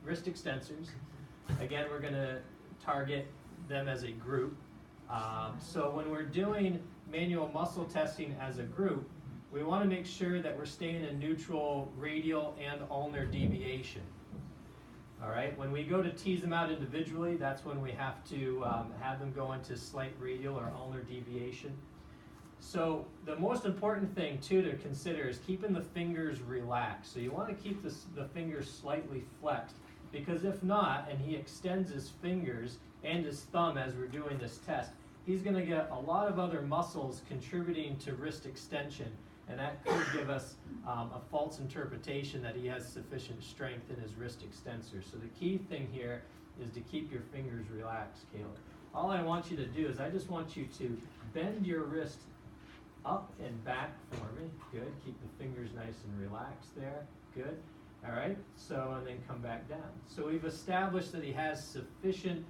wrist extensors. Again, we're going to target them as a group. So when we're doing manual muscle testing as a group, we want to make sure that we're staying in neutral radial and ulnar deviation. All right, when we go to tease them out individually, that's when we have to have them go into slight radial or ulnar deviation. So the most important thing too to consider is keeping the fingers relaxed. So you want to keep the fingers slightly flexed, because if not, and he extends his fingers and his thumb as we're doing this test, he's going to get a lot of other muscles contributing to wrist extension, and that could give us a false interpretation that he has sufficient strength in his wrist extensor. So the key thing here is to keep your fingers relaxed, Caleb. All I want you to do is I just want you to bend your wrist up and back for me. Good. Keep the fingers nice and relaxed there. Good. All right. So, and then come back down. So we've established that he has sufficient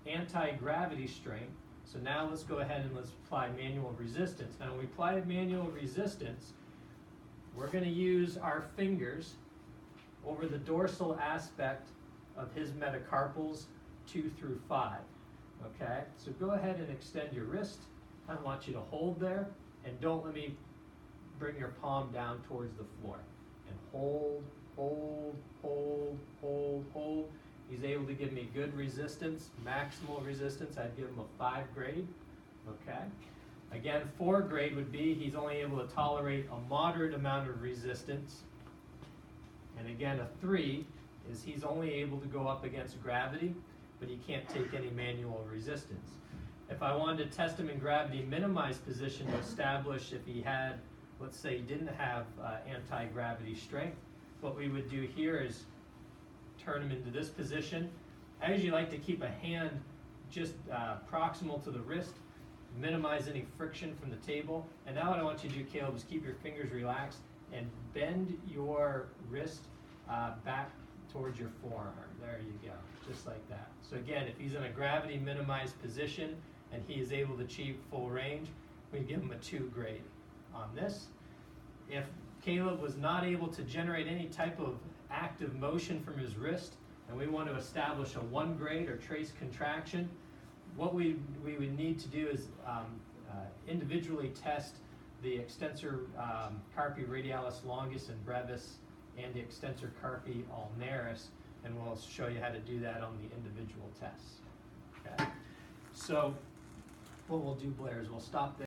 anti-gravity strength. So now let's go ahead and let's apply manual resistance. Now when we apply manual resistance, we're going to use our fingers over the dorsal aspect of his metacarpals 2 through 5. Okay, so go ahead and extend your wrist. I want you to hold there, and don't let me bring your palm down towards the floor. And hold, hold, hold, hold, hold. He's able to give me good resistance, maximal resistance. I'd give him a 5 grade. Okay. Again, 4 grade would be he's only able to tolerate a moderate amount of resistance. And again, a 3 is he's only able to go up against gravity, but he can't take any manual resistance. If I wanted to test him in gravity minimized position to establish if he had, let's say he didn't have anti-gravity strength, what we would do here is turn him into this position. I usually like to keep a hand just proximal to the wrist, minimize any friction from the table. And now what I want you to do, Caleb, is keep your fingers relaxed and bend your wrist back towards your forearm. There you go, just like that. So again, if he's in a gravity minimized position and he is able to achieve full range, we give him a 2 grade on this. If Caleb was not able to generate any type of active motion from his wrist, and we want to establish a 1 grade or trace contraction, what we would need to do is individually test the Extensor Carpi Radialis Longus and Brevis and the Extensor Carpi Ulnaris, and we'll show you how to do that on the individual tests. Okay? So what we'll do, Blair, is we'll stop there.